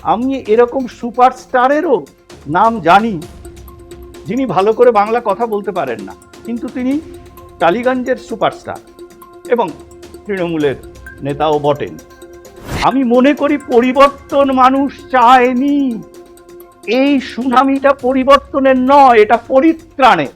আমি এরকম সুপারস্টারেরও নাম জানি যিনি ভালো করে বাংলা কথা বলতে পারেন না, কিন্তু তিনি টালিগঞ্জের সুপারস্টার এবং তৃণমূলের নেতাও বটেন। আমি মনে করি পরিবর্তন মানুষ চায়নি। এই সুনামিটা পরিবর্তনের নয়, এটা পরিত্রাণের।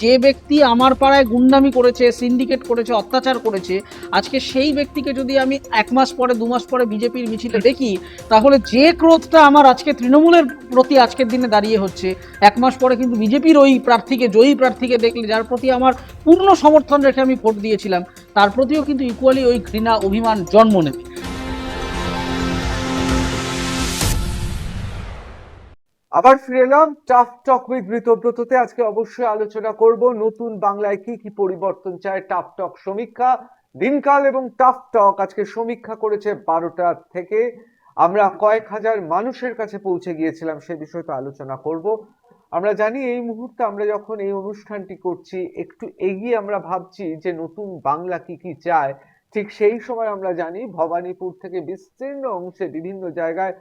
যে ব্যক্তি আমার পাড়ায় গুন্ডামি করেছে, সিন্ডিকেট করেছে, অত্যাচার করেছে, আজকে সেই ব্যক্তিকে যদি আমি 1 মাস পরে 2 মাস পরে বিজেপির মিছিলে দেখি, তাহলে যে ক্রোধটা আমার আজকে তৃণমূলের প্রতি আজকের দিনে দাঁড়িয়ে হচ্ছে, 1 মাস পরে কিন্তু বিজেপির ওই প্রার্থীকে, জয়ী প্রার্থীকে দেখলে, যার প্রতি আমার পূর্ণ সমর্থন রেখে আমি ভোট দিয়েছিলাম, তার প্রতিও কিন্তু ইকুয়ালি ওই ঘৃণা, অভিমান জন্ম নেবে। আবার ফিরে এলাম টাফ টক উইথ ঋতব্রততে। আজকে অবশ্যই আলোচনা করব নতুন বাংলায় কি কি পরিবর্তন চায়। টাফ টক সমীক্ষা, দিনকাল এবং টাফ টক আজকে সমীক্ষা করেছে 12টা থেকে। আমরা কয়েক হাজার মানুষের কাছে পৌঁছে গিয়েছিলাম, সে বিষয়ে তো আলোচনা করব। আমরা জানি এই মুহূর্তে আমরা যখন এই অনুষ্ঠানটি করছি, একটু এগিয়ে আমরা ভাবছি যে নতুন বাংলা কি কি চায়। ঠিক সেই সময় আমরা জানি ভবানীপুর থেকে বিস্তীর্ণ অংশে বিভিন্ন জায়গায়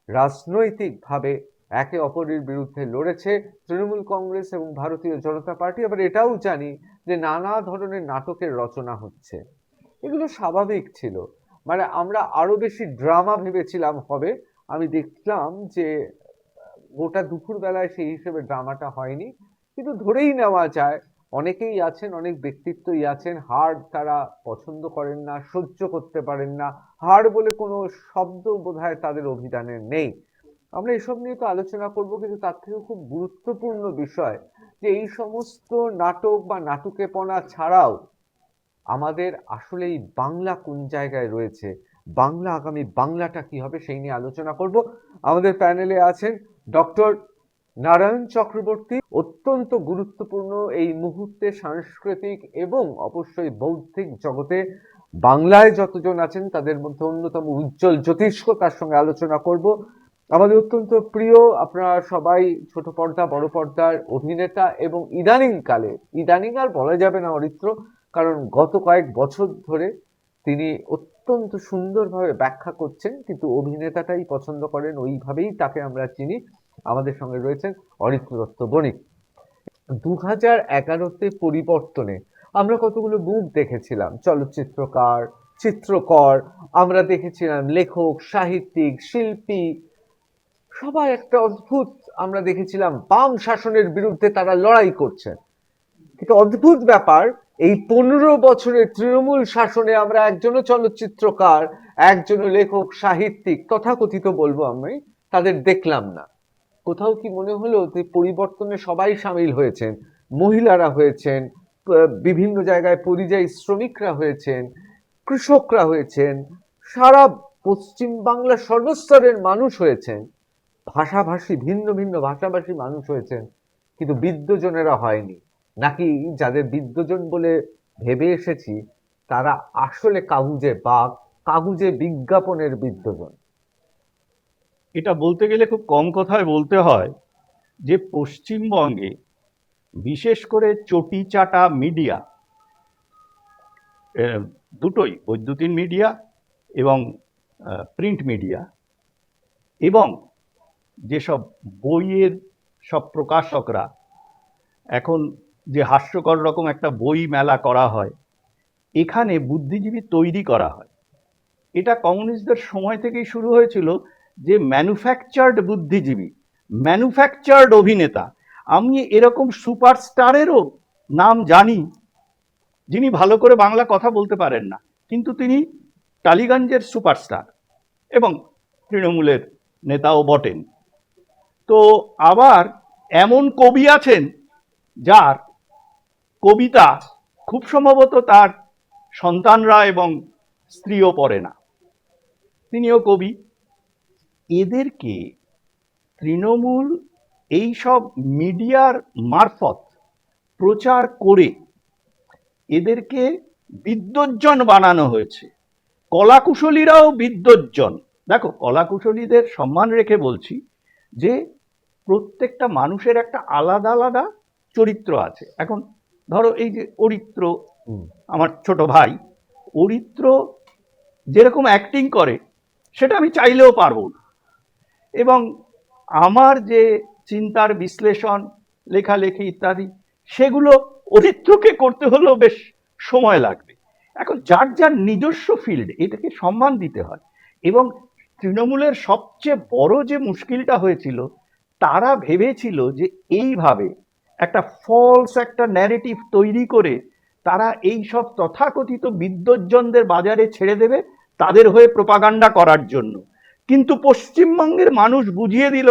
রাজনৈতিকভাবে একে অপরের বিরুদ্ধে লড়েছে তৃণমূল কংগ্রেস এবং ভারতীয় জনতা পার্টি। আবার এটাও জানি যে নানা ধরনের নাটকের রচনা হচ্ছে। এগুলো স্বাভাবিক ছিল, মানে আমরা আরো বেশি ড্রামা ভেবেছিলাম হবে। আমি দেখলাম যে গোটা দুপুর বেলায় সেই হিসেবে ড্রামাটা হয়নি, কিন্তু ধরেই নেওয়া যায় অনেকেই আছেন, অনেক ব্যক্তিত্বই আছেন, হার তারা পছন্দ করেন না, সহ্য করতে পারেন না। হার বলে কোনো শব্দ বোধহয় তাদের অভিধানে নেই। আমরা এসব নিয়ে তো আলোচনা করব, কিন্তু তার থেকেও খুব গুরুত্বপূর্ণ বিষয় যে এই সমস্ত নাটক বা নাটুকেপনা ছাড়াও আমাদের আসলে এই বাংলা কোন জায়গায় রয়েছে, বাংলা আগামী বাংলাটা কি হবে, সেই নিয়ে আলোচনা করব। আমাদের প্যানেলে আছেন ডক্টর নারায়ণ চক্রবর্তী, অত্যন্ত গুরুত্বপূর্ণ এই মুহূর্তে সাংস্কৃতিক এবং অবশ্যই বৌদ্ধিক জগতে বাংলায় যতজন আছেন তাদের মধ্যে অন্যতম উজ্জ্বল জ্যোতিষ্ক, তার সঙ্গে আলোচনা করব। আমাদের অত্যন্ত প্রিয়, আপনারা সবাই ছোট পর্দা বড় পর্দার অভিনেতা এবং ইদানিংকালে, ইদানিং আর বলা যাবে না অরিত্র, কারণ গত কয়েক বছর ধরে তিনি অত্যন্ত সুন্দরভাবে ব্যাখ্যা করছেন, কিন্তু অভিনেতাটাই পছন্দ করেন, ওইভাবেই তাকে আমরা চিনি। আমাদের সঙ্গে রয়েছেন অরিত্র দত্ত বণিক। 2011-তে পরিবর্তনে আমরা কতগুলো মুখ দেখেছিলাম, চলচ্চিত্রকার, চিত্রকর, আমরা দেখেছিলাম লেখক, সাহিত্যিক, শিল্পী, সবাই একটা অদ্ভুত, আমরা দেখেছিলাম বাম শাসনের বিরুদ্ধে তারা লড়াই করছেন। কিন্তু অদ্ভুত ব্যাপার, এই 15 বছরের তৃণমূল শাসনে আমরা একজনও চলচ্চিত্রকার, একজনও লেখক, সাহিত্যিক তথাকথিত বলবো আমি, তাদের দেখলাম না। কোথাও কি মনে হলো যে পরিবর্তনে সবাই সামিল হয়েছেন? মহিলারা হয়েছেন, বিভিন্ন জায়গায় পরিযায়ী শ্রমিকরা হয়েছেন, কৃষকরা হয়েছেন, সারা পশ্চিম বাংলার সর্বস্তরের মানুষ হয়েছেন, ভাষাভাষী, ভিন্ন ভিন্ন ভাষাভাষী মানুষ হয়েছেন, কিন্তু বিদ্বজনেরা হয়নি। নাকি যাদের বিদ্বজন বলে ভেবে এসেছি তারা আসলে কাগুজে বাঘ, কাগুজে বিজ্ঞাপনের বিদ্বজন? এটা বলতে গেলে খুব কম কথায় বলতে হয় যে পশ্চিমবঙ্গে বিশেষ করে চটি চাটা মিডিয়া, দুটোই, বৈদ্যুতিন মিডিয়া এবং প্রিন্ট মিডিয়া, এবং যেসব বইয়ের সব প্রকাশকরা, এখন যে হাস্যকর রকম একটা বই মেলা করা হয়, এখানে বুদ্ধিজীবী তৈরি করা হয়। এটা কমিউনিস্টদের সময় থেকেই শুরু হয়েছিল, যে ম্যানুফ্যাকচার্ড বুদ্ধিজীবী, ম্যানুফ্যাকচার্ড অভিনেতা। আমি এরকম সুপারস্টারেরও নাম জানি যিনি ভালো করে বাংলা কথা বলতে পারেন না, কিন্তু তিনি টালিগঞ্জের সুপারস্টার এবং তৃণমূলের নেতাও বটেন। তো আবার এমন কবি আছেন যার কবিতা খুব সম্ভবত তার সন্তানরা এবং স্ত্রীও পড়ে না, তিনিও কবি। এদেরকে তৃণমূল এই সব মিডিয়ার মারফত প্রচার করে এদেরকে বিদ্বজ্জন বানানো হয়েছে। কলাকুশলীরাও বিদ্বজ্জন। দেখো, কলাকুশলীদের সম্মান রেখে বলছি যে প্রত্যেকটা মানুষের একটা আলাদা আলাদা চরিত্র আছে। এখন ধরো এই যে অরিত্র, আমার ছোট ভাই, অরিত্র যেরকম অ্যাক্টিং করে সেটা আমি চাইলেও পারবো না। এবং আমার যে চিন্তার বিশ্লেষণ, লেখালেখি ইত্যাদি, সেগুলো অরিত্রকে করতে হলেও বেশ সময় লাগবে। এখন যার যার নিজস্ব ফিল্ড, এটাকে সম্মান দিতে হয়। এবং তৃণমূলের সবচেয়ে বড় যে মুশকিলটা হয়েছিল, তারা ভেবেছিল যে এইভাবে একটা ফলস একটা ন্যারেটিভ তৈরি করে তারা এই সব তথাকথিত বিদ্বজ্জনদের বাজারে ছেড়ে দেবে তাদের হয়ে প্রোপাগান্ডা করার জন্য। কিন্তু পশ্চিমবঙ্গের মানুষ বুঝিয়ে দিল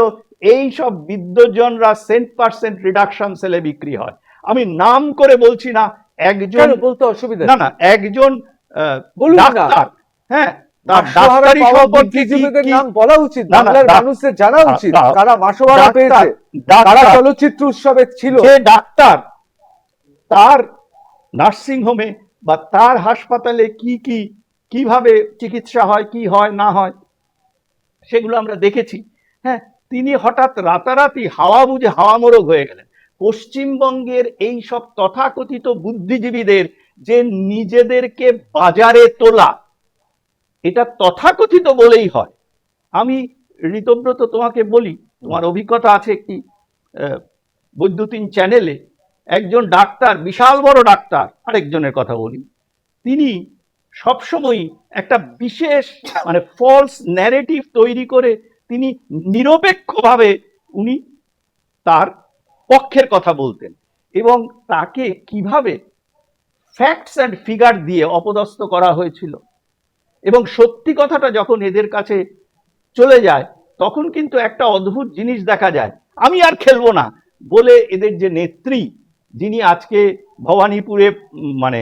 এই সব বিদ্বজ্জনরা সেন্ট রিডাকশন সেলে বিক্রি হয়। আমি নাম করে বলছি না, একজন বলতে অসুবিধা না না একজন বলুন না। ডাক্তার, হ্যাঁ, তার মাসোহারা ডাক্তারি পাওয়া সম্পর্কে বুদ্ধিজীবীদের কি নাম বলা উচিত, না, না, বাংলার মানুষের জানা উচিত কারা মাসোহারা ডাক্তার, পেয়েছে, কারা ডাক্তার, চলচ্চিত্র উৎসবে ছিল। যে ডাক্তার তার নার্সিংহোমে বা তার হাসপাতালে কিভাবে চিকিৎসা হয়, কি হয় না হয়, সেগুলো আমরা দেখেছি। হ্যাঁ, তিনি হঠাৎ রাতারাতি হাওয়া বুঝে হাওয়া মোরগ হয়ে গেলেন। পশ্চিমবঙ্গের এই সব তথাকথিত বুদ্ধিজীবীদের যে নিজেদেরকে বাজারে তোলা, এটা তথাকথিত বলেই হয়। আমি ঋতব্রত তোমাকে বলি, তোমার অভিজ্ঞতা আছে একটি বৈদ্যুতিন চ্যানেলে একজন ডাক্তার, বিশাল বড় ডাক্তার, আরেকজনের কথা বলি, তিনি সবসময় একটা বিশেষ মানে ফলস ন্যারেটিভ তৈরি করে তিনি নিরপেক্ষভাবে উনি তার পক্ষের কথা বলতেন এবং তাকে কিভাবে ফ্যাক্টস অ্যান্ড ফিগার দিয়ে অপদস্থ করা হয়েছিল। এবং সত্যি কথাটা যখন এদের কাছে চলে যায় তখন কিন্তু একটা অদ্ভুত জিনিস দেখা যায়। আমি আর খেলবো না বলে এদের যে নেত্রী, যিনি আজকে ভবানীপুরে মানে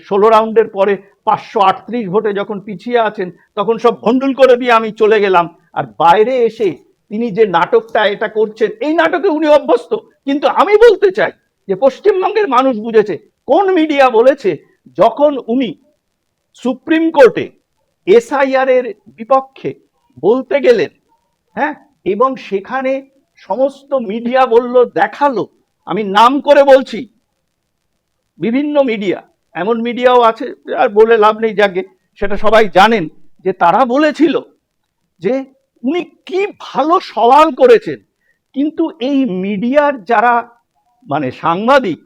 16 রাউন্ডের পরে 538 ভোটে যখন পিছিয়ে আছেন, তখন সব ভণ্ডুল করে দিয়ে আমি চলে গেলাম। আর বাইরে এসে তিনি যে নাটকটা এটা করছেন, এই নাটকে উনি অভ্যস্ত। কিন্তু আমি বলতে চাই যে পশ্চিমবঙ্গের মানুষ বুঝেছে। কোন মিডিয়া বলেছে যখন উনি সুপ্রিম কোর্টে এসআইআর এর বিপক্ষে বলতে গেলেন, হ্যাঁ, এবং সেখানে সমস্ত মিডিয়া বলল, দেখালো, আমি নাম করে বলছি, বিভিন্ন মিডিয়া, এমন মিডিয়াও আছে আর বলে লাভ নেই, যাকে সেটা সবাই জানেন, যে তারা বলেছিল যে উনি কি ভালো সওয়াল করেছেন। কিন্তু এই মিডিয়ার যারা মানে সাংবাদিক,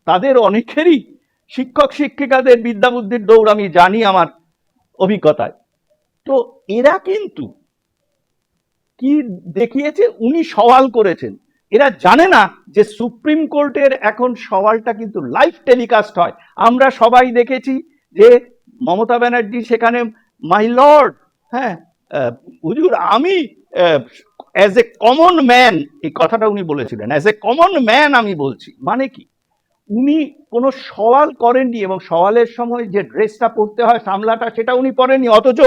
তাদের অনেকেরই শিক্ষক শিক্ষিকাদের বিদ্যা বুদ্ধির দৌড় আমি জানি আমার অভিজ্ঞতায়। তো এরা কিন্তু কি দেখিয়েছে, উনি সওয়াল করেছেন। এরা জানে না যে সুপ্রিম কোর্টের এখন সওয়ালটা কিন্তু লাইভ টেলিকাস্ট হয়। আমরা সবাই দেখেছি যে মমতা ব্যানার্জি সেখানে মাই লর্ড, হ্যাঁ হুজুর, আমি অ্যাজ এ কমন ম্যান, এই কথাটা উনি বলেছিলেন, অ্যাজ এ কমন ম্যান আমি বলছি। মানে কি, উনি কোনো সওয়াল করেননি এবং সওয়ালের সময় যে ড্রেসটা পরতে হয়, সামলাটা, সেটা উনি পরেননি। অথচ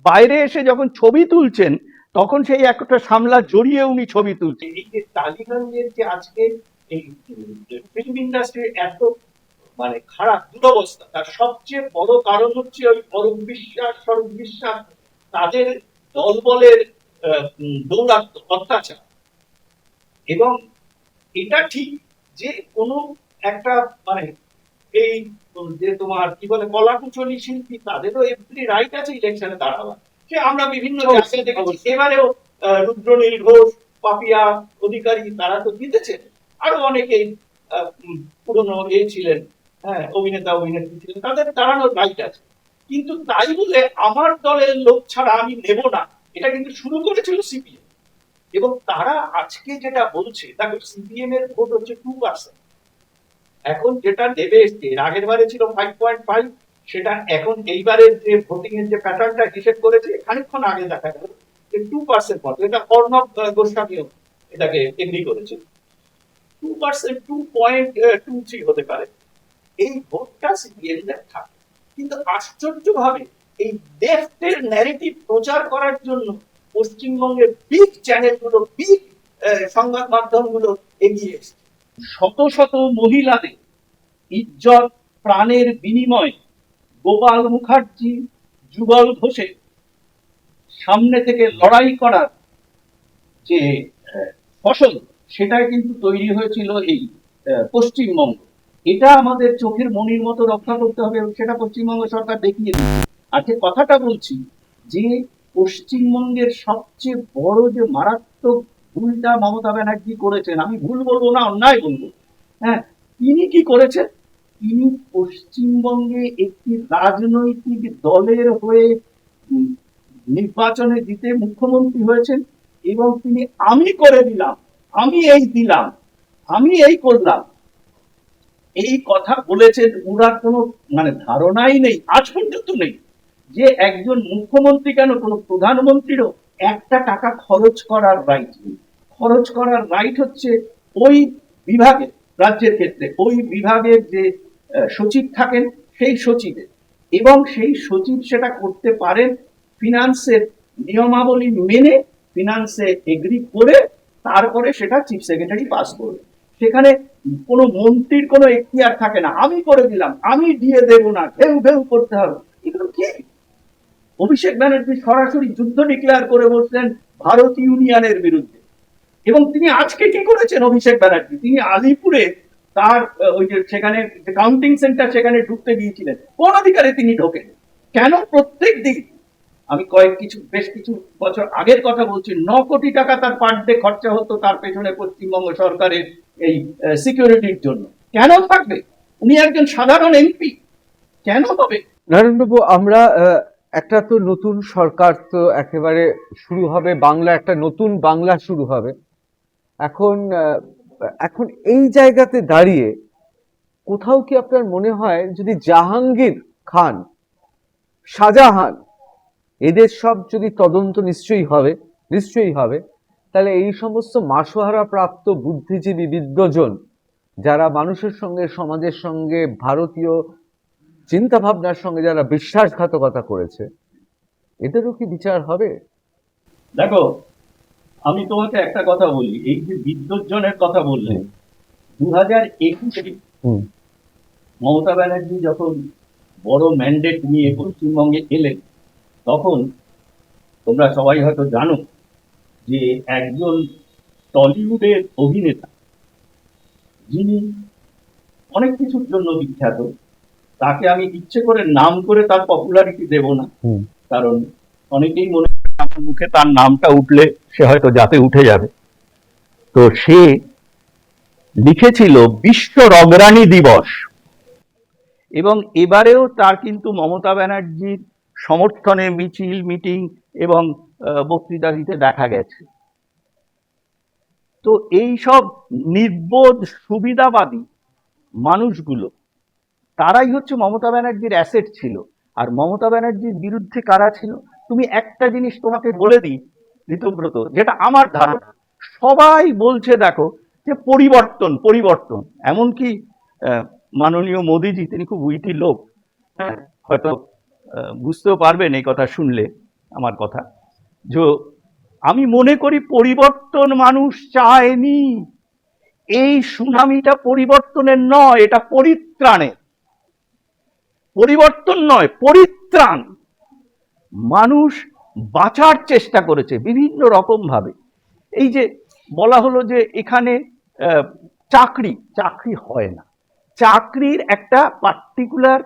বাইরে এসে যখন ছবি তুলছেন তখন সেই একটা সামলা জড়িয়ে উনি ছবি তুলছেন। এই যে টালিগঞ্জের যে আজকে এই ফিল্ম ইন্ডাস্ট্রির এত মানে খারাপ দুরবস্থা, তার সবচেয়ে বড় কারণ হচ্ছে ওই স্বরূপ বিশ্বাস, তাদের দলবলের দৌরাত্ম, অত্যাচার। এবং এটা ঠিক যে কোনো একটা মানে এই যে তোমার কি বলে কলাকুশলী শিল্পী, তাদেরও এভরি রাইট আছে ইলেকশনে দাঁড়াবার। সে আমরা বিভিন্ন জায়গায় দেখেছি। এবারেও রুদ্রনীল ঘোষ, পাপিয়া অধিকারী, তারা তো জিতেছে। আরো অনেকেই পুরনো ছিলেন, হ্যাঁ, অভিনেতা অভিনেত্রী ছিলেন, তাদের দাঁড়ানোর রাইট আছে। কিন্তু তাই বলে আমার দলের লোক ছাড়া আমি নেব না, এটা কিন্তু শুরু করেছিল সিপিএম। এবং তারা আজকে যেটা বলছে, দেখো সিপিএম এর ভোট হচ্ছে 2%। এখন যেটা নেবে এসছে, আগের বারে ছিল 5.5, সেটা এখন এইবারের যে ভোটিং এর যে প্যাটার্নটা হিসেব করেছে খানিকক্ষণ আগে দেখা গেল যে 2% মতো। এটা অর্ণব গোস্বামীও এটাকে এগ্রি করেছে। 2%, 2.23 হতে পারে। এই ভোটটা সিপিএম এর থাকে। কিন্তু আশ্চর্যভাবে এই লেফটের ন্যারেটিভ প্রচার করার জন্য পশ্চিমবঙ্গের বিগ চ্যানেলগুলো, বিগ সংবাদ মাধ্যমগুলো এগিয়ে এসছে। শত শত মহিলাদের ইজ্জত প্রাণের বিনিময়ে গোপাল মুখার্জি, যুগল ঘোষের সামনে থেকে লড়াই করার যে ফসল, সেটা কিন্তু তৈরি হয়েছিল এই পশ্চিমবঙ্গ। এটা আমাদের চোখের মনির মতো রক্ষা করতে হবে এবং সেটা পশ্চিমবঙ্গ সরকার দেখিয়ে দিচ্ছে। আর যে কথাটা বলছি যে পশ্চিমবঙ্গের সবচেয়ে বড় যে মারাত্মক ভুলটা মমতা ব্যানার্জি করেছেন, আমি ভুল বলবো না, অন্যায় বলবো, হ্যাঁ, তিনি কি করেছেন? তিনি পশ্চিমবঙ্গে একটি রাজনৈতিক দলের হয়ে উম, নির্বাচনে জিতে মুখ্যমন্ত্রী হয়েছেন, এবং তিনি আমি করে দিলাম, আমি এই দিলাম, আমি এই করলাম, এই কথা বলেছেন। ওনার কোনো মানে ধারণাই নেই, আজ পর্যন্ত নেই, যে একজন মুখ্যমন্ত্রী কেন কোনো প্রধানমন্ত্রীরও একটা টাকা খরচ করার রাইট নেই। খরচ করার রাইট হচ্ছে ওই বিভাগে, রাজ্যের ক্ষেত্রে ওই বিভাগের যে সচিব থাকেন সেই সচিবের, এবং সেই সচিব সেটা করতে পারেন ফিনান্সের নিয়মাবলী মেনে, ফিনান্সে এগ্রি করে, তারপরে সেটা চিফ সেক্রেটারি পাস করবে। সেখানে কোনো মন্ত্রীর কোনো এখতিয়ার থাকে না, আমি করে দিলাম, আমি দিয়ে দেবো না, ঘেউ ঘেউ করতে হবে, এগুলো কি? অভিষেক ব্যানার্জি সরাসরি যুদ্ধ ডিক্লেয়ার করে বসলেন ভারত ইউনিয়নের বিরুদ্ধে। এবং তিনি আজকে কি করেছেন অভিষেক ব্যানার্জি? তিনি আলিপুরে তার ওই যে সেখানে কাউন্টিং সেন্টার, সেখানে ঢুকতে গিয়েছিলেন, কোন অধিকারে তিনি ঢোকেন? কেন প্রত্যেক দিন, আমি বেশ কিছু বছর আগের কথা বলছি, 9 কোটি টাকা তার পার ডে খরচা হতো তার পেছনে পশ্চিমবঙ্গ সরকারের এই সিকিউরিটির জন্য। কেন থাকবে? উনি একজন সাধারণ এমপি, কেন হবে? নারায়ণবাবু, আমরা একটা তো নতুন সরকার তো একেবারে শুরু হবে, বাংলা একটা নতুন বাংলা শুরু হবে এখন। এখন এই জায়গাতে দাঁড়িয়ে কোথাও কি আপনার মনে হয় যদি জাহাঙ্গীর খান, শাহজাহান, এদের সব যদি তদন্ত নিশ্চয়ই হবে, তাহলে এই সমস্ত মাসোহারা প্রাপ্ত বুদ্ধিজীবী বিদ্বজন যারা মানুষের সঙ্গে, সমাজের সঙ্গে, ভারতীয় চিন্তা ভাবনার সঙ্গে যারা বিশ্বাসঘাতকতা করেছে, এদেরও কি বিচার হবে? দেখো, আমি তোমাকে একটা কথা বলি, এই যে বিদ্যুৎজনের কথা বললেন, 2021-এ মমতা ব্যানার্জি যখন বড় ম্যান্ডেট নিয়ে পশ্চিমবঙ্গে এলেন, তখন তোমরা সবাই হয়তো জানো যে একজন টলিউডের অভিনেতা, যিনি অনেক কিছুর জন্য বিখ্যাত, তাকে আমি ইচ্ছে করে নাম করে তার পপুলারিটি দেব না, কারণ অনেকেই মনে করে আমার মুখে তার নামটা উঠলে সে হয়তো যাতে উঠে যাবে। তো সে লিখেছিল বিশ্ব রগরানী দিবস, এবং এবারেও তার কিন্তু মমতা ব্যানার্জির সমর্থনে মিছিল, মিটিং এবং বক্তৃতা দিতে দেখা গেছে। তো এই সব নির্বোধ সুবিধাবাদী মানুষগুলো, তারাই হচ্ছে মমতা ব্যানার্জির অ্যাসেট ছিল। আর মমতা ব্যানার্জির বিরুদ্ধে কারা ছিল? তুমি একটা জিনিস তোমাকে বলে দিই ঋতব্রত, যেটা আমার ধারণা, সবাই বলছে দেখো যে পরিবর্তন পরিবর্তন, এমনকি মাননীয় মোদীজি, তিনি খুব উইটি লোক, হ্যাঁ, হয়তো বুঝতেও পারবেন এই কথা শুনলে আমার কথা, যে আমি মনে করি পরিবর্তন মানুষ চায়নি। এই সুনামিটা পরিবর্তনের নয়, এটা পরিত্রাণের। পরিবর্তন নয়, পরিত্রাণ। মানুষ বাঁচার চেষ্টা করেছে বিভিন্ন রকম ভাবে। এই যে বলা হলো যে এখানে চাকরি চাকরি হয় না, চাকরির একটা পার্টিকুলার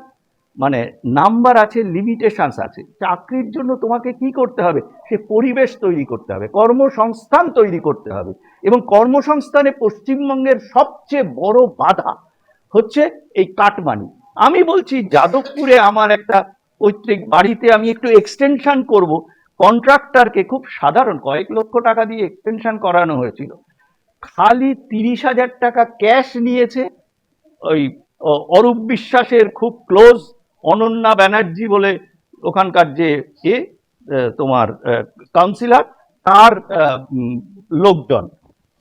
মানে নাম্বার আছে, লিমিটেশনস আছে। চাকরির জন্য তোমাকে কি করতে হবে? সে পরিবেশ তৈরি করতে হবে, কর্মসংস্থান তৈরি করতে হবে, এবং কর্মসংস্থানে পশ্চিমবঙ্গের সবচেয়ে বড় বাধা হচ্ছে এই কাটমানি। আমি বলছি যাদবপুরে আমার একটা পৈতৃক বাড়িতে আমি একটু এক্সটেনশন করব, কন্ট্রাক্টরকে খুব সাধারণ কয়েক লক্ষ টাকা দিয়ে এক্সটেনশন করানো হয়েছিল, খালি 30,000 টাকা ক্যাশ নিয়েছে। ওই অরূপ বিশ্বাসের খুব ক্লোজ অনন্যা ব্যানার্জি বলে ওখানকার যে এ তোমার কাউন্সিলর, তার লোকজন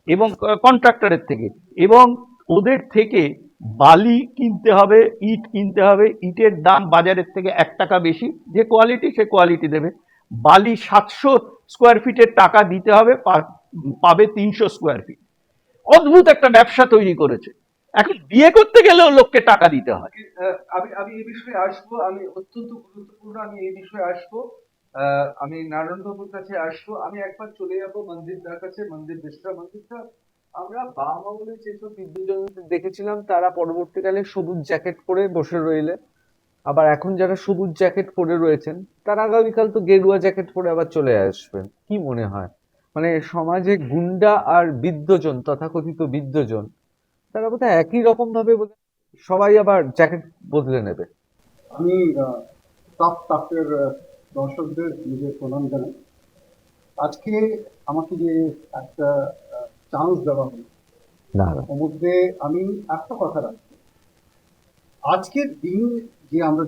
এবং কন্ট্রাক্টরের থেকে, এবং ওদের থেকে বালি কিনতে হবে, ইট কিনতে হবে, ইটের দাম বাজারের থেকে 1 টাকা বেশি, যে কোয়ালিটি সে কোয়ালিটি দেবে। বালি 700 স্কোয়ার ফিটের টাকা দিতে হবে, পাবে 300 স্কোয়ার ফিট। অদ্ভুত একটা ব্যবসা তৈরি করেছে। এখন বিয়ে করতে গেলেও লোককে টাকা দিতে হয়। আমি আমি এই বিষয়ে আসবো, আমি অত্যন্ত গুরুত্বপূর্ণ, আমি এই বিষয়ে আসবো, আমি নারায়ণবাবুর কাছে আসবো। আমি একবার চলে যাবো মন্দিরদার কাছে, মন্দির মিশ্রা। মন্দিরদা, আমরা বাম আমলে যেসব বিদ্যুৎ দেখেছিলাম তারা পরবর্তীকালে সবুজ জ্যাকেট পরে বসে রইলে, আবার এখন যারা সবুজ জ্যাকেট পরে রয়েছেন তারা আগামীকাল তো গেরুয়া জ্যাকেট পরে আবার চলে আসবেন, কি মনে হয় মানে সমাজে গুন্ডা আর বিদ্যজন, তথাকথিত বিদ্যজন, তারা বোধহয় একই রকম ভাবে সবাই আবার জ্যাকেট বদলে নেবে? আমি টপ টপের দর্শকদের নিজের প্রণাম জানাই। আজকে আমাকে যে একটা চান্স দেওয়া হলো, না ওর মধ্যে আমি একটা কথা রাখছি। আজকের দিন যে আমরা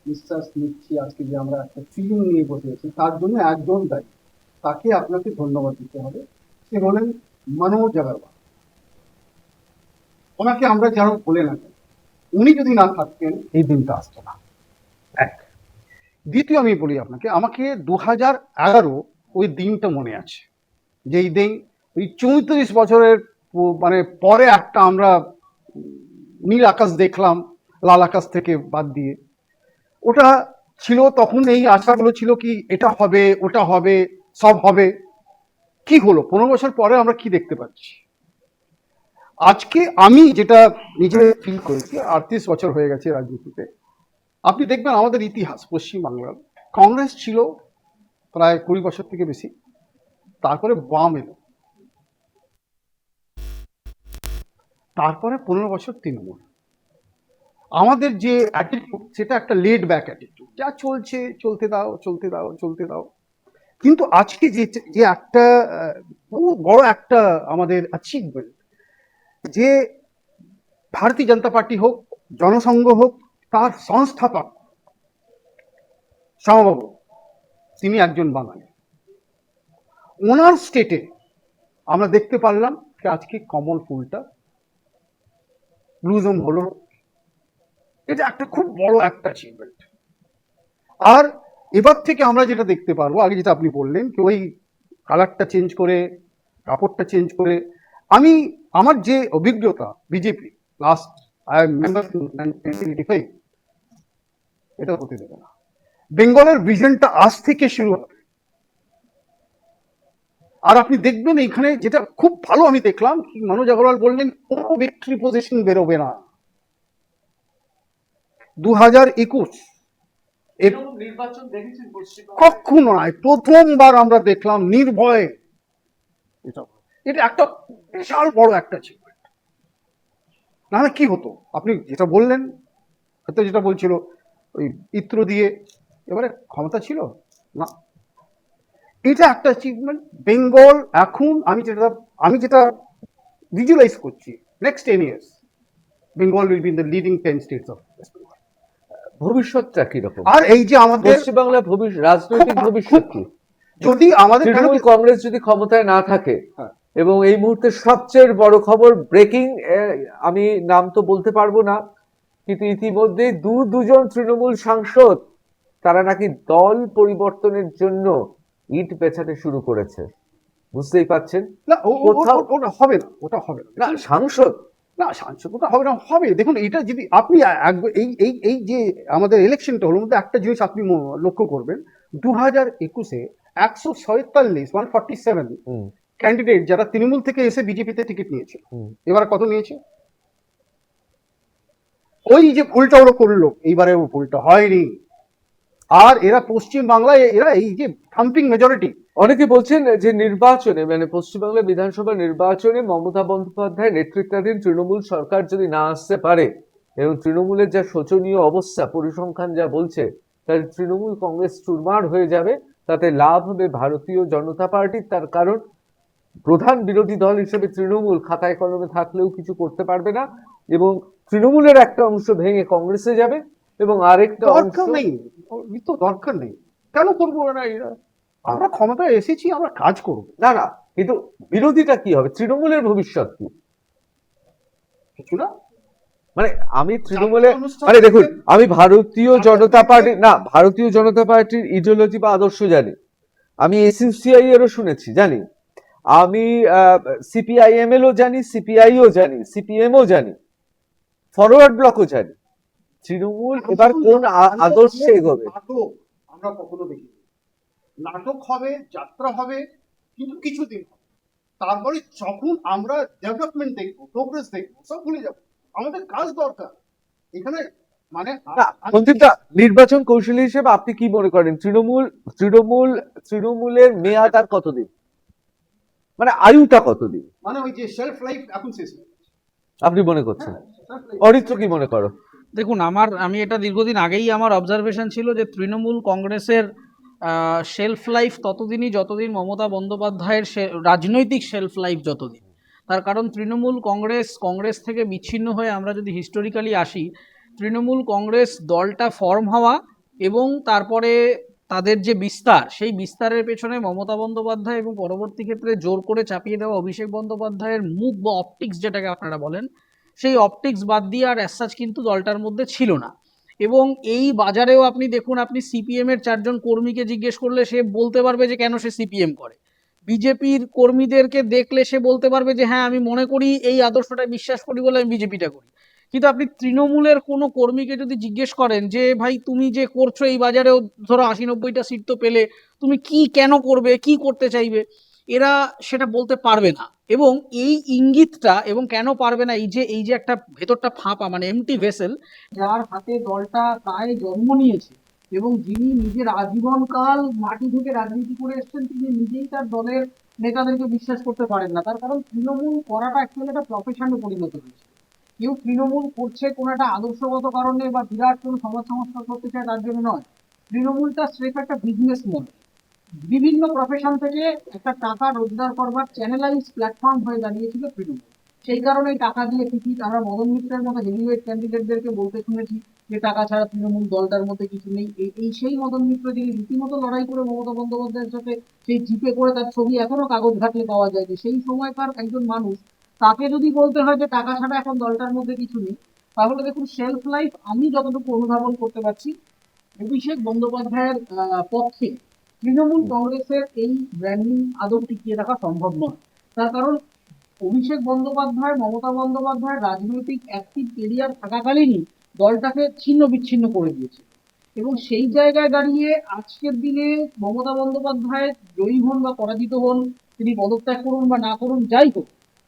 নিঃশ্বাস নিচ্ছি, আজকে যে আমরা একটা ফিলিং নিয়ে বসে আছি, তার জন্য একজন দায়ী, তাকে আপনাকে ধন্যবাদ দিতে হবে। সে হলেন মনোজ আগরওয়াল। ওনাকে আমরা যারা বলে না কেন, উনি যদি না থাকতেন এই দিনটা আসতো না। এক। দ্বিতীয় আমি বলি আপনাকে, আমাকে 2011 ওই দিনটা মনে আছে, যেই দিন ওই 34 বছরের মানে পরে একটা আমরা নীল আকাশ দেখলাম লাল আকাশ থেকে বাদ দিয়ে। ওটা ছিল তখন এই আশাগুলো ছিল কি এটা হবে ওটা হবে সব হবে। কি হলো 15 বছর পরে আমরা কি দেখতে পাচ্ছি? আজকে আমি যেটা নিজে ফিল করেছি, 38 বছর হয়ে গেছে রাজনীতিতে। আপনি দেখবেন আমাদের ইতিহাস পশ্চিমবাংলার, কংগ্রেস ছিল প্রায় 20 বছর থেকে বেশি, তারপরে বাম এলো, তারপরে 15 বছর তৃণমূল। আমাদের যে অ্যাটিটিউড সেটা একটা লেড ব্যাক অ্যাটিটিউড, যা চলছে চলতে দাও চলতে দাও চলতে দাও। কিন্তু আজকে যে যে একটা বহু বড় একটা আমাদের অ্যাচিভমেন্ট, যে ভারতীয় জনতা পার্টি হোক জনসংঘ হোক, তার সংস্থাপক শ্যামাবাবু তিনি একজন বাঙালি। ওনার স্টেটে আমরা দেখতে পারলাম যে আজকে কমল ফুলটা ব্লুজম হলো। এটা একটা খুব বড় একটা অ্যাচিভমেন্ট। আর এবার থেকে আমরা যেটা দেখতে পারবো, আগে যেটা আপনি বললেন কি ওই কালারটা চেঞ্জ করে কাপড়টা চেঞ্জ করে, আমি আমার যে অভিজ্ঞতা বিজেপি লাস্ট এটা হতে দেবে না। বেঙ্গলের ভিশনটা আজ থেকে শুরু হবে। আর আপনি দেখবেন এখানে যেটা খুব ভালো আমি দেখলাম, মনোজ আগরওয়াল বললেন কোনো ভিক্টরি পজিশন বেরোবে না। 2021 নির্বাচন দেখেছেন কখনো নয়, প্রথমবার আমরা দেখলাম নির্ভয়ে। এটা একটা বিশাল বড় একটা অ্যাচিভমেন্ট। না কি হতো আপনি যেটা বললেন, হয়তো যেটা বলছিল ওই ইত্র দিয়ে এবারে ক্ষমতা ছিল না, এটা একটা অ্যাচিভমেন্ট। বেঙ্গল এখন আমি যেটা ভিজুয়ালাইজ করছি, next 10 years Bengal will be in the leading 10 states of West Bengal. ভবিষ্যৎটা কিরকম? আর এই যে আমাদের পশ্চিমবাংলার রাজনৈতিক ভবিষ্যৎ কি? যদি আমাদের তৃণমূল কংগ্রেস যদি ক্ষমতায় না থাকে, হ্যাঁ। এবং এই মুহূর্তে সবচেয়ে বড় খবর ব্রেকিং, আমি নাম তো বলতে পারবো না, কিন্তু ইতিমধ্যে দুজন তৃণমূল সাংসদ তারা নাকি দল পরিবর্তনের জন্য ইট পেছাতে শুরু করেছে। বুঝতেই পাচ্ছেন না কোথাও- ওটা হবে না, ওটা হবে না সাংসদ না সাংসদ ওটা হবে না, হবে। দেখুন এটা যদি আপনি এই যে আমাদের ইলেকশনটা হলো, মধ্যে একটা জিনিস আপনি লক্ষ্য করবেন, 2021-এ 147 ক্যান্ডিডেট যারা তৃণমূল থেকে এসে বিজেপিতে টিকিট নিয়েছিল, এবার কত নিয়েছে? ওই যে ভুলটা ওরা করলো, এইবারে ও ভুলটা হয়নি। আর এরা পশ্চিম বাংলায় এরা এই যে থাম্পিং মেজরিটি। অনেকে বলছেন যে নির্বাচনে মানে পশ্চিমবাংলা বিধানসভা নির্বাচনে মমতা বন্দ্যোপাধ্যায় নেতৃত্বাধীন তৃণমূল সরকার যদি না আসতে পারে, এবং তৃণমূলের যা শোচনীয় অবস্থা পরিসংখ্যান যা বলছে, তাহলে তৃণমূল কংগ্রেস চুরমার হয়ে যাবে। তাতে লাভ হবে ভারতীয় জনতা পার্টির, তার কারণ প্রধান বিরোধী দল হিসেবে তৃণমূল খাতায় কলমে থাকলেও কিছু করতে পারবে না, এবং তৃণমূলের একটা অংশ ভেঙে কংগ্রেসে যাবে এবং আরেকটা দরকার নেই, তো দরকার নেই, কেন করবো না? এরা আমরা ক্ষমতায় এসেছি, আমরা কাজ করব। না, কিন্তু বিরোধীটা কি হবে? তৃণমূলের ভবিষ্যৎ কি? কিছু না, মানে আমি তৃণমূলে মানে দেখুন, আমি ভারতীয় জনতা পার্টির ইডিওলজি বা আদর্শ জানি, আমি এসইউসিআই এরও শুনেছি জানি, আমি সিপিআইএমএল ও জানি, সিপিআইও জানি, সিপিএমও জানি, ফরওয়ার্ড ব্লকও জানি। তৃণমূল এবার কোন আদর্শে এগোবে? আমরা কখনো দেখি নাটক হবে, যাত্রা হবে, কিন্তু কিছুদিন হবে, তারপরে যখন আমরা ডেভেলপমেন্ট দেখবো, প্রোগ্রেস দেখবো, সব ভুলে যাবো। আমাদের কাজ দরকার, এখানে মানে না, মন্ত্রীদা, নির্বাচন কৌশলী হিসেবে আপনি কি মনে করেন তৃণমূলের মেয়াদ আর কতদিন, মানে আয়ুটা কতদিন মানে ওই যে সেলফ লাইফ এখন শেষ হয়ে গেছে। আপনি মনে করছেন? Self life- অরিত্র কি মনে করো? দেখুন, আমি এটা দীর্ঘদিন আগেই আমার অবজারভেশন ছিল যে তৃণমূল কংগ্রেসের শেলফ লাইফ ততদিনই যতদিন মমতা বন্দ্যোপাধ্যায়ের রাজনৈতিক শেলফ লাইফ যতদিন। তার কারণ তৃণমূল কংগ্রেস থেকে বিচ্ছিন্ন হয়ে আমরা যদি হিস্টোরিক্যালি আসি, তৃণমূল কংগ্রেস দলটা ফর্ম হওয়া এবং তারপরে তাদের যে বিস্তার, সেই বিস্তারের পেছনে মমতা বন্দ্যোপাধ্যায় এবং পরবর্তী ক্ষেত্রে জোর করে চাপিয়ে দেওয়া অভিষেক বন্দ্যোপাধ্যায়ের মুখ বা অপটিক্স যেটাকে আপনারা বলেন, সেই অপটিক্স বাদ দিয়ে আর অ্যাজ কিন্তু দলটার মধ্যে ছিল না। এবং এই বাজারেও আপনি দেখুন, আপনি সিপিএম এর 4জন কর্মীকে জিজ্ঞেস করলে সে বলতে পারবে যে কেন সে সিপিএম করে। বিজেপির কর্মীদেরকে দেখলে সে বলতে পারবে যে হ্যাঁ, আমি মনে করি এই আদর্শটা বিশ্বাস করি বলে আমি বিজেপিটা করি। কিন্তু আপনি তৃণমূলের কোনো কর্মীকে যদি জিজ্ঞেস করেন যে ভাই তুমি যে করছো এই বাজারেও ধরো 80-90টা সিট তো পেলে, তুমি কি কেন করবে, কি করতে চাইবে, এরা সেটা বলতে পারবে না। এবং এই ইঙ্গিতটা এবং কেন পারবে না, এই যে একটা ভেতরটা ফাঁপা মানে এমটি ভেসেল, যার হাতে দলটা প্রায় জন্ম নিয়েছে এবং যিনি নিজের আজীবনকাল মাটি থেকে রাজনীতি করে এসেছেন, তিনি নিজেই তার দলের নেতাদেরকে বিশ্বাস করতে পারেন না। তার কারণ তৃণমূল করাটা অ্যাকচুয়ালি একটা প্রফেশনে পরিণত হয়েছে। কেউ তৃণমূল করছে কোনো একটা আদর্শগত কারণে বা বিরাট কোনো সমাজ সংস্কার করতে চায় তার জন্য নয়। তৃণমূলটা স্রেফ একটা বিজনেস মডেল। বিভিন্ন প্রফেশন থেকে একটা টাকা রোজগার করবার চ্যানেলাইজ প্ল্যাটফর্ম হয়ে দাঁড়িয়েছিল তৃণমূল। সেই কারণেই টাকা দিয়ে টিকিট আমরা মদন মিত্রের মতো হেভিওয়েট ক্যান্ডিডেটদেরকে বলতে শুনেছি যে টাকা ছাড়া তৃণমূল দলটার মধ্যে কিছু নেই। এই সেই মদন মিত্র যিনি রীতিমতো লড়াই করে মমতা বন্দ্যোপাধ্যায়ের সাথে সেই জিপে করে, তার ছবি এখনো কাগজ ঘাটলে পাওয়া যায়, যে সেই সময়কার একজন মানুষ, তাকে যদি বলতে হয় যে টাকা ছাড়া এখন দলটার মধ্যে কিছু নেই, তাহলে দেখুন শেলফ লাইফ আমি যতটুকু অনুধাবন করতে পারছি, অভিষেক বন্দ্যোপাধ্যায়ের পক্ষে তৃণমূল কংগ্রেসের এই ব্র্যান্ডিং আদৌ টিকিয়ে রাখা সম্ভব নয়। তার কারণ অভিষেক বন্দ্যোপাধ্যায়, মমতা বন্দ্যোপাধ্যায়ের রাজনৈতিক অ্যাক্টিভ কেরিয়ার থাকাকালীনই দলটাকে ছিন্ন বিচ্ছিন্ন করে দিয়েছে। এবং সেই জায়গায় দাঁড়িয়ে আজকের দিনে মমতা বন্দ্যোপাধ্যায় জয়ী হন বা পরাজিত হন, তিনি পদত্যাগ করুন বা না করুন, যাই হোক,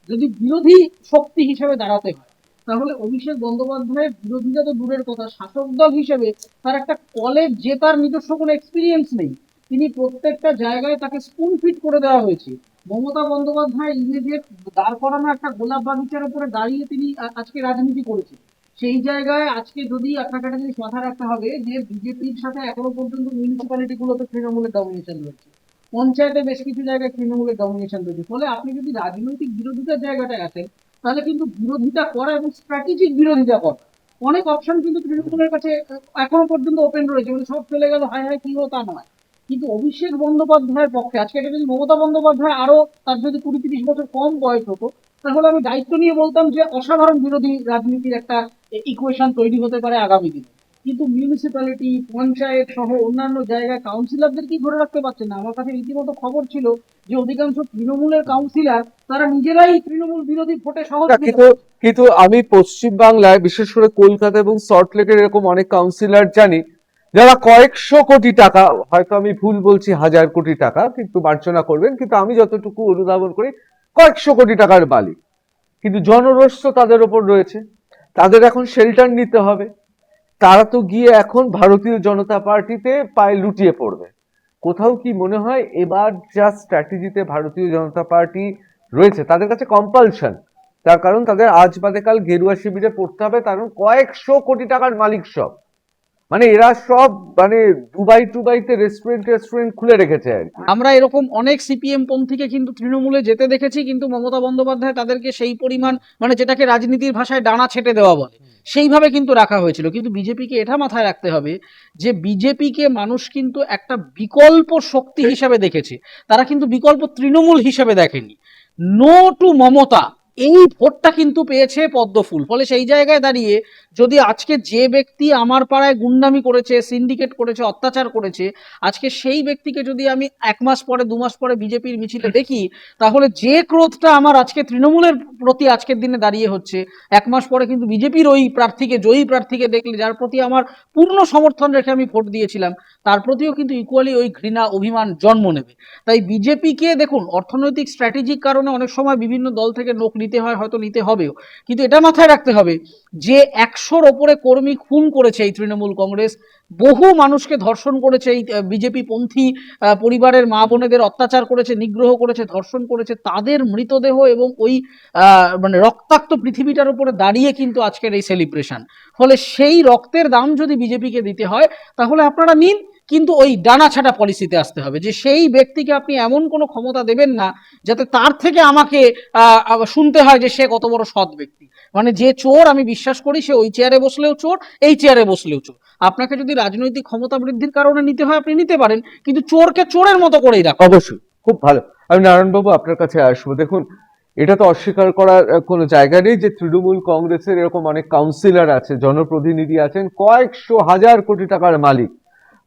যদি বিরোধী শক্তি হিসেবে দাঁড়াতে হয়, তাহলে অভিষেক বন্দ্যোপাধ্যায়ের বিরোধিতা তো দূরের কথা, শাসক দল হিসেবে তার একটা কলেজ জেতার নিজস্ব কোনো এক্সপিরিয়েন্স নেই। তিনি প্রত্যেকটা জায়গায় তাকে স্পুন ফিট করে দেওয়া হয়েছে। মমতা বন্দ্যোপাধ্যায় ইমেজের দাঁড় করানো একটা গোলাপ বাগিচার উপরে দাঁড়িয়ে তিনি আজকে রাজনীতি করেছেন। সেই জায়গায় আজকে যদি আপনাকে একটা জিনিস মাথায় রাখতে হবে যে বিজেপির সাথে এখনো পর্যন্ত মিউনিসিপ্যালিটি গুলোতে তৃণমূলের ডমিনেশন রয়েছে, পঞ্চায়েতে বেশ কিছু জায়গায় তৃণমূলের ডমিনেশন রয়েছে। ফলে আপনি যদি রাজনৈতিক বিরোধিতার জায়গাটায় আসেন, তাহলে কিন্তু বিরোধিতা করা এবং স্ট্র্যাটেজিক বিরোধিতা করা অনেক অপশন কিন্তু তৃণমূলের কাছে এখনো পর্যন্ত ওপেন রয়েছে। মানে সব চলে গেল হায় হায় কি হো তা নয়। কিন্তু অভিষেক বন্দ্যোপাধ্যায়ের পক্ষে আজকে এটা যদি মমতা বন্দ্যোপাধ্যায় আরো তার যদি 20-30 বছর কম বয়স হতো, তাহলে আমি দায়িত্ব নিয়ে বলতাম যে অসাধারণ বিরোধী রাজনীতির একটা ইকুয়েশন তৈরি হতে পারে আগামী দিনে। কিন্তু মিউনিসিপ্যালিটি, পঞ্চায়েত সহ অন্যান্য জায়গায় কাউন্সিলরদেরকেই ধরে রাখতে পারছে না। আমার কাছে রীতিমতো খবর ছিল যে অধিকাংশ তৃণমূলের কাউন্সিলর তারা নিজেরাই তৃণমূল বিরোধী ভোটে সহজ। কিন্তু আমি পশ্চিম বাংলায় বিশেষ করে কলকাতা এবং সল্টলেকের এরকম অনেক কাউন্সিলর জানি যারা কয়েকশো কোটি টাকা, হয়তো আমি ভুল বলছি, 1000 কোটি টাকা, কিন্তু মার্জনা করবেন, কিন্তু আমি যতটুকু অনুধাবন করি কয়েকশো কোটি টাকার মালিক। কিন্তু জনরোষ তো তাদের ওপর রয়েছে, তাদের এখন শেল্টার নিতে হবে। তারা তো গিয়ে এখন ভারতীয় জনতা পার্টিতে পায়ে লুটিয়ে পড়বে। কোথাও কি মনে হয় এবার যা স্ট্র্যাটেজিতে ভারতীয় জনতা পার্টি রয়েছে, তাদের কাছে কম্পালশন, তার কারণ তাদের আজ বাদে কাল গেরুয়া শিবিরে পড়তে হবে, কারণ কয়েকশো কোটি টাকার মালিক সব, মানে এরা সব মানে দুবাইতে রেস্টুরেন্ট খুলে রেখেছে আর কি। আমরা এরকম অনেক সিপিএম পন্থীকে কিন্তু তৃণমূলে যেতে দেখেছি, কিন্তু মমতা বন্দ্যোপাধ্যায় তাদেরকে সেই পরিমাণ, মানে যেটাকে রাজনীতির ভাষায় ডানা ছেটে দেওয়া বলে, সেইভাবে কিন্তু রাখা হয়েছিল। কিন্তু বিজেপিকে এটা মাথায় রাখতে হবে যে বিজেপিকে মানুষ কিন্তু একটা বিকল্প শক্তি হিসেবে দেখেছে, তারা কিন্তু বিকল্প তৃণমূল হিসেবে দেখেনি। নো টু মমতা, এই ভোটটা কিন্তু পেয়েছে পদ্মফুল। ফলে সেই জায়গায় দাঁড়িয়ে যদি আজকে যে ব্যক্তি আমার পাড়ায় গুন্ডামি করেছে, সিন্ডিকেট করেছে, অত্যাচার করেছে, আজকে সেই ব্যক্তিকে যদি আমি 1 মাস পরে 2 মাস পরে বিজেপির মিছিলে দেখি, তাহলে যে ক্রোধটা আমার আজকে তৃণমূলের প্রতি আজকের দিনে দাঁড়িয়ে হচ্ছে, 1 মাস পরে কিন্তু বিজেপির ওই প্রার্থীকে, জয়ী প্রার্থীকে দেখলে, যার প্রতি আমার পূর্ণ সমর্থন রেখে আমি ভোট দিয়েছিলাম, তার প্রতিও কিন্তু ইকুয়ালি ওই ঘৃণা, অভিমান জন্ম নেবে। তাই বিজেপিকে দেখুন, অর্থনৈতিক স্ট্র্যাটেজিক কারণে অনেক সময় বিভিন্ন দল থেকে নোক নিতে হয় হয়তো নিতে হবেও, কিন্তু এটা মাথায় রাখতে হবে যে 100-র ওপরে কর্মী খুন করেছে এই তৃণমূল কংগ্রেস, বহু মানুষকে ধর্ষণ করেছে এই বিজেপি পন্থী পরিবারের মা বোনেদের অত্যাচার করেছে, নিগ্রহ করেছে, ধর্ষণ করেছে, তাদের মৃতদেহ এবং ওই মানে রক্তাক্ত পৃথিবীটার উপরে দাঁড়িয়ে কিন্তু আজকের এই সেলিব্রেশন। ফলে সেই রক্তের দাম যদি বিজেপিকে দিতে হয় তাহলে আপনারা নিন, কিন্তু ওই ডানাছাটা পলিসিতে আসতে হবে যে সেই ব্যক্তিকে আপনি এমন কোনো ক্ষমতা দেবেন না যাতে তার থেকে আমাকে শুনতে হয় যে সে কত বড় সৎ ব্যক্তি। মানে যে চোর আমি বিশ্বাস করি সে ওই চেয়ারে বসলেও চোর, এই চেয়ারে বসলেও চোর। আপনাকে যদি রাজনৈতিক ক্ষমতা বৃদ্ধির কারণে নিতে হয় আপনি নিতে পারেন, কিন্তু চোরকে চোরের মতো করেই রাখুন। অবশ্যই, খুব ভালো। আমি নারায়ণবাবু আপনার কাছে আসবো। দেখুন, এটা তো অস্বীকার করার কোনো জায়গা নেই যে তৃণমূল কংগ্রেসের এরকম অনেক কাউন্সিলর আছে, জনপ্রতিনিধি আছেন, কয়েকশো হাজার কোটি টাকার মালিক।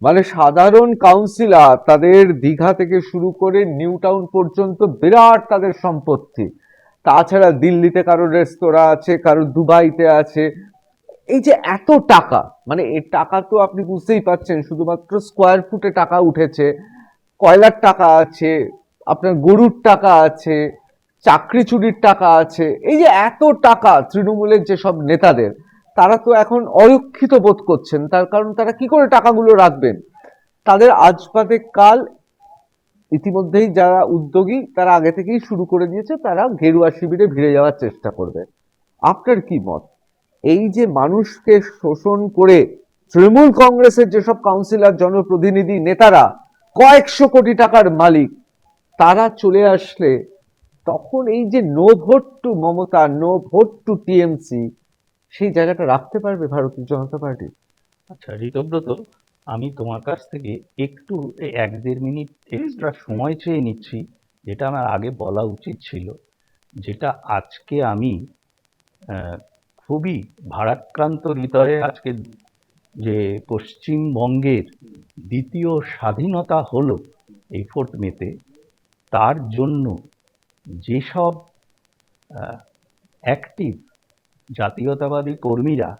মানে সাধারণ কাউন্সিলর, তাদের দীঘা থেকে শুরু করে নিউ টাউন পর্যন্ত বিরাট তাদের সম্পত্তি। তাছাড়া দিল্লিতে কারোর রেস্তোরাঁ আছে, কারোর দুবাইতে আছে। এই যে এত টাকা, মানে এই টাকা তো আপনি বুঝতেই পারছেন, শুধুমাত্র স্কোয়ার ফুটে টাকা উঠেছে, কয়লার টাকা আছে, আপনার গরুর টাকা আছে, চাকরি চুরির টাকা আছে। এই যে এত টাকা তৃণমূলের যেসব নেতাদের, তারা তো এখন অরক্ষিত বোধ করছেন। তার কারণ তারা কি করে টাকাগুলো রাখবেন? তাদের আজ বাদে কাল ইতিমধ্যেই যারা উদ্যোগী তারা আগে থেকেই শুরু করে দিয়েছে, তারা গেরুয়া শিবিরে ভিড়ে যাওয়ার চেষ্টা করবে। আপনার কি মত? এই যে মানুষকে শোষণ করে তৃণমূল কংগ্রেসের যেসব কাউন্সিলর, জনপ্রতিনিধি, নেতারা কয়েকশো কোটি টাকার মালিক, তারা চলে আসলে তখন এই যে no vote to Mamata, no vote to TMC, সেই জায়গাটা রাখতে পারবে ভারতীয় জনতা পার্টি? আচ্ছা ঋতব্রত, আমি তোমার কাছ থেকে একটু 1-1.5 মিনিট এক্সট্রা সময় চেয়ে নিচ্ছি, যেটা আমার আগে বলা উচিত ছিল। যেটা আজকে আমি খুবই ভারাক্রান্ত হৃদয়ে আজকে, যে পশ্চিমবঙ্গের দ্বিতীয় স্বাধীনতা হলো এই 4 মেতে, তার জন্য যেসব অ্যাক্টিভ জাতীয়তাবাদী কর্মীরা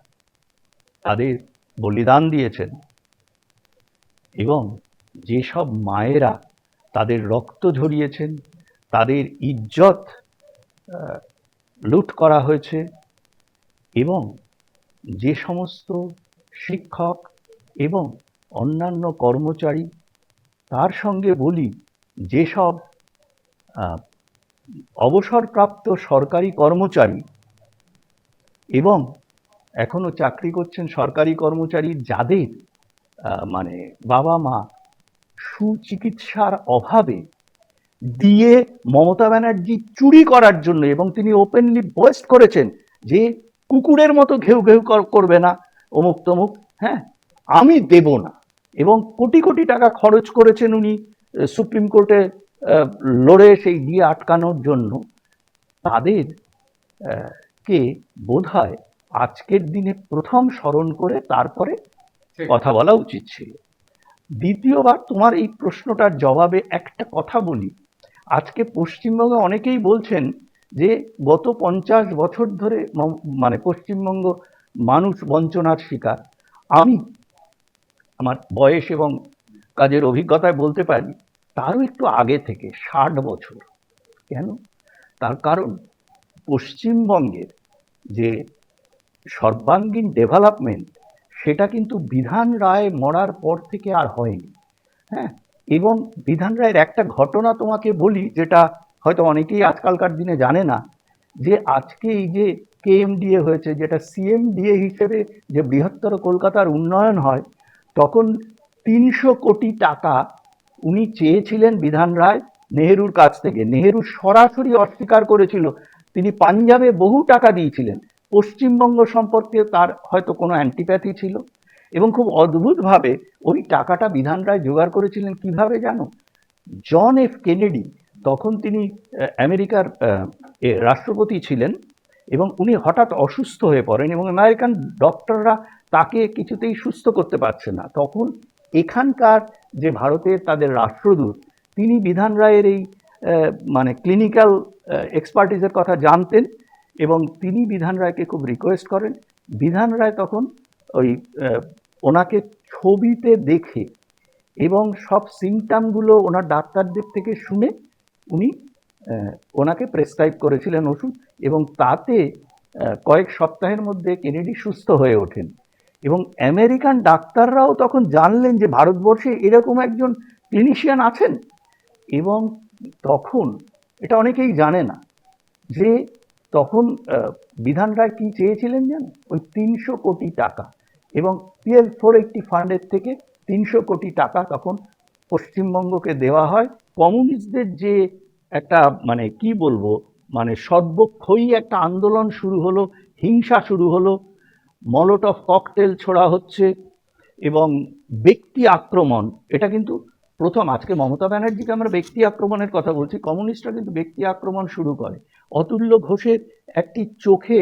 তাদের বলিদান দিয়েছেন এবং যেসব মায়েরা তাদের রক্ত ঝরিয়েছেন, তাদের ইজ্জত লুট করা হয়েছে, এবং যে সমস্ত শিক্ষক এবং অন্যান্য কর্মচারী, তার সঙ্গে বলি যেসব অবসরপ্রাপ্ত সরকারি কর্মচারী এবং এখনো চাকরি করছেন সরকারি কর্মচারী, যাদের মানে বাবা মা সুচিকিৎসার অভাবে দিয়ে মমতা ব্যানার্জি চুরি করার জন্য, এবং তিনি ওপেনলি বয়েস্ট করেছেন যে কুকুরের মতো ঘেউ ঘেউ করবে না, অমুক তমুক, হ্যাঁ আমি দেব না, এবং কোটি কোটি টাকা খরচ করেছেন উনি সুপ্রিম কোর্টে লড়ে সেই দিয়ে আটকানোর জন্য। তাদের কে বোধহয় আজকের দিনে প্রথম স্মরণ করে তারপরে কথা বলা উচিত ছিল। দ্বিতীয়বার তোমার এই প্রশ্নটার জবাবে একটা কথা বলি। আজকে পশ্চিমবঙ্গে অনেকেই বলছেন যে গত 50 বছর ধরে মানে পশ্চিমবঙ্গ মানুষ বঞ্চনার শিকার। আমি আমার বয়স এবং কাজের অভিজ্ঞতায় বলতে পারি তারও একটু আগে থেকে, 60 বছর। কেন? তার কারণ পশ্চিমবঙ্গের যে সর্বাঙ্গীন ডেভেলপমেন্ট, সেটা কিন্তু বিধান রায় মরার পর থেকে আর হয়নি। হ্যাঁ, এবং বিধান রায়ের একটা ঘটনা তোমাকে বলি, যেটা হয়তো অনেকেই আজকালকার দিনে জানে না, যে আজকে এই যে কেএমডিএ হয়েছে, যেটা সিএমডিএ হিসেবে যে বৃহত্তর কলকাতার উন্নয়ন হয়, তখন 300 কোটি টাকা উনি চেয়েছিলেন বিধান রায় নেহেরুর কাছ থেকে। নেহেরু সরাসরি অস্বীকার করেছিল। তিনি পাঞ্জাবে বহু টাকা দিয়েছিলেন। পশ্চিমবঙ্গ সম্পর্কে তার হয়তো কোনো অ্যান্টিপ্যাথি ছিল, এবং খুব অদ্ভুতভাবে ওই টাকাটা বিধান রায় জোগাড় করেছিলেন কিভাবে জানো? জন এফ কেনেডি, তখন তিনি আমেরিকার রাষ্ট্রপতি ছিলেন, এবং উনি হঠাৎ অসুস্থ হয়ে পড়েন এবং আমেরিকান ডক্টররা তাকে কিছুতেই সুস্থ করতে পারছে না। তখন এখানকার যে ভারতের তাদের রাষ্ট্রদূত, তিনি বিধান রায়ের এই মানে ক্লিনিক্যাল এক্সপার্টিসের কথা জানতেন, এবং তিনি বিধান রায়কে খুব রিকোয়েস্ট করেন। বিধান রায় তখন ওই ওনাকে ছবিতে দেখে এবং সব সিমটামগুলো ওনার ডাক্তারদের থেকে শুনে উনি ওনাকে প্রেসক্রাইব করেছিলেন ওষুধ, এবং তাতে কয়েক সপ্তাহের মধ্যে কেনেডি সুস্থ হয়ে ওঠেন। এবং আমেরিকান ডাক্তাররাও তখন জানলেন যে ভারতবর্ষে এরকম একজন ক্লিনিশিয়ান আছেন। এবং তখন এটা অনেকেই জানে না যে তখন বিধান রায় কি চেয়েছিলেন জানেন? ওই 300 কোটি টাকা, এবং PL 480 ফান্ডের থেকে 300 কোটি টাকা তখন পশ্চিমবঙ্গকে দেওয়া হয়। কমিউনিস্টদের যে একটা মানে কি বলবো, মানে সর্বক্ষয়ী একটা আন্দোলন শুরু হলো, হিংসা শুরু হলো, মলোটভ ককটেল ছোড়া হচ্ছে এবং ব্যক্তি আক্রমণ। এটা কিন্তু প্রথম, আজকে মমতা ব্যানার্জিকে আমরা ব্যক্তি আক্রমণের কথা বলছি, কমিউনিস্টরা কিন্তু ব্যক্তি আক্রমণ শুরু করে। অতুল্য ঘোষের একটি চোখে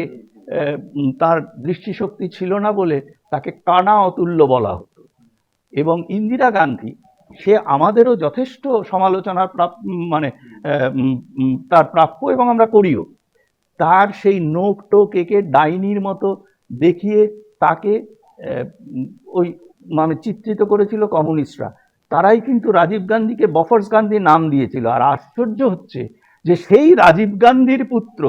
তার দৃষ্টিশক্তি ছিল না বলে তাকে কানা অতুল্য বলা হতো। এবং ইন্দিরা গান্ধী, সে আমাদেরও যথেষ্ট সমালোচনার মানে তার প্রাপ্য, এবং আমরা করিও। তার সেই নোক টোক একে ডাইনির মতো দেখিয়ে তাকে ওই মানে চিত্রিত করেছিল কমিউনিস্টরা। তারাই কিন্তু রাজীব গান্ধীকে বফর্স গান্ধী নাম দিয়েছিল। আর আশ্চর্য হচ্ছে যে সেই রাজীব গান্ধীর পুত্র,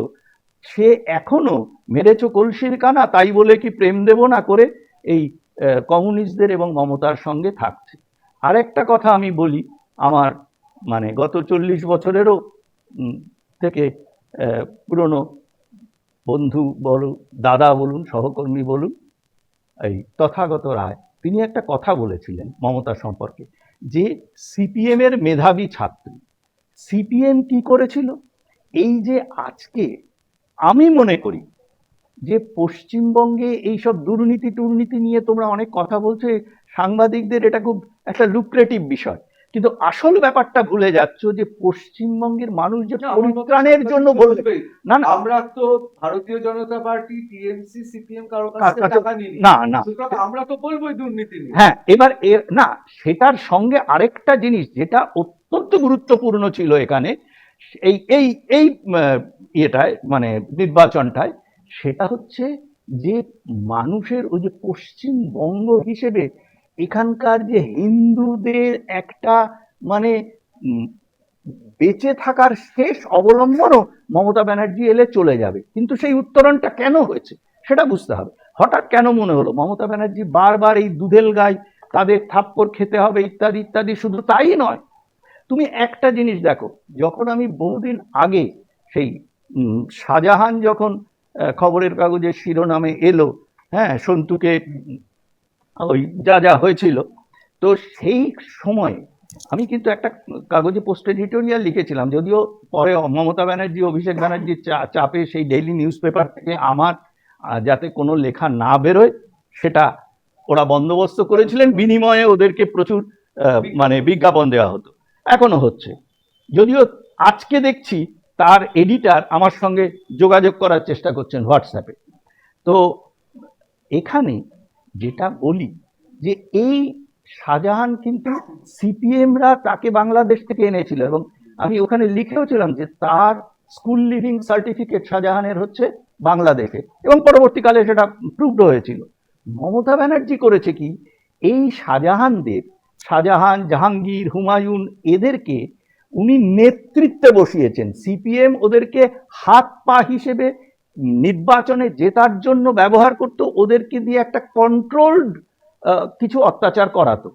সে এখনো মেরেছ কলসির কানা তাই বলে কি প্রেম দেব না করে এই কমিউনিস্টদের এবং মমতার সঙ্গে থাকছে। আরেকটা কথা আমি বলি, আমার মানে গত 40 বছরেরও থেকে পুরনো বন্ধু বলুন, দাদা বলুন, সহকর্মী বলুন, এই তথাগত রায়, তিনি একটা কথা বলেছিলেন মমতা সম্পর্কে, যে CPM এর মেধাবী ছাত্রী। CPM কি করেছিল? এই যে আজকে আমি মনে করি যে পশ্চিমবঙ্গে এইসব দুর্নীতি নিয়ে তোমরা অনেক কথা বলছো, সাংবাদিকদের এটা খুব একটা লুক্রেটিভ বিষয়, কিন্তু আসল ব্যাপারটা ভুলে যাচ্ছ যে পশ্চিমবঙ্গের মানুষ যে পরিত্রাণের জন্য বলবে না। না, আমরা তো ভারতীয় জনতা পার্টি, TMC, CPM কারো কাছ থেকে টাকা নিই না না, আমরা তো বলবোই দুর্নীতি নিয়ে। হ্যাঁ, এবার না, সেটার সঙ্গে আরেকটা জিনিস যেটা অত্যন্ত গুরুত্বপূর্ণ ছিল এখানে, এই এই এই ইয়েটায় মানে নির্বাচনটায়, সেটা হচ্ছে যে মানুষের ওই যে পশ্চিমবঙ্গ হিসেবে এখানকার যে হিন্দুদের একটা মানে বেঁচে থাকার শেষ অবলম্বনও মমতা ব্যানার্জি এলে চলে যাবে। কিন্তু সেই উত্তরণটা কেন হয়েছে সেটা বুঝতে হবে। হঠাৎ কেন মনে হলো মমতা ব্যানার্জি বারবার এই দুধেল গায়, তাদের থাপ্পড় খেতে হবে ইত্যাদি ইত্যাদি। শুধু তাই নয়, তুমি একটা জিনিস দেখো, যখন আমি বহুদিন আগে সেই শাহজাহান যখন খবরের কাগজের শিরোনামে এলো, হ্যাঁ, সন্তুকে ওই যা যা হয়েছিল, তো সেই সময় আমি কিন্তু একটা কাগজে পোস্ট এডিটোরিয়াল লিখেছিলাম, যদিও পরে মমতা ব্যানার্জি, অভিষেক ব্যানার্জির চাপে সেই ডেইলি নিউজ পেপার থেকে আমার যাতে কোনো লেখা না বেরোয় সেটা ওরা বন্দোবস্ত করেছিলেন, বিনিময়ে ওদেরকে প্রচুর মানে বিজ্ঞাপন দেওয়া হতো, এখনো হচ্ছে। যদিও আজকে দেখছি তার এডিটার আমার সঙ্গে যোগাযোগ করার চেষ্টা করছেন হোয়াটসঅ্যাপে। তো এখানে যেটা বলি যে এই শাহজাহান কিন্তু CPMরা তাকে বাংলাদেশ থেকে এনেছিল, এবং আমি ওখানে লিখেওছিলাম যে তার স্কুল লিভিং সার্টিফিকেট শাহজাহানের হচ্ছে বাংলাদেশে, এবং পরবর্তীকালে সেটা প্রুভড হয়েছিল। মমতা ব্যানার্জি করেছে কি, এই শাহজাহানদের, শাহজাহান, জাহাঙ্গীর, হুমায়ুন, এদেরকে উনি নেতৃত্বে বসিয়েছেন। CPM ওদেরকে হাত পা হিসেবে নির্বাচনে জেতার জন্য ব্যবহার করতো, ওদেরকে দিয়ে একটা কন্ট্রোলড কিছু অত্যাচার করাতো।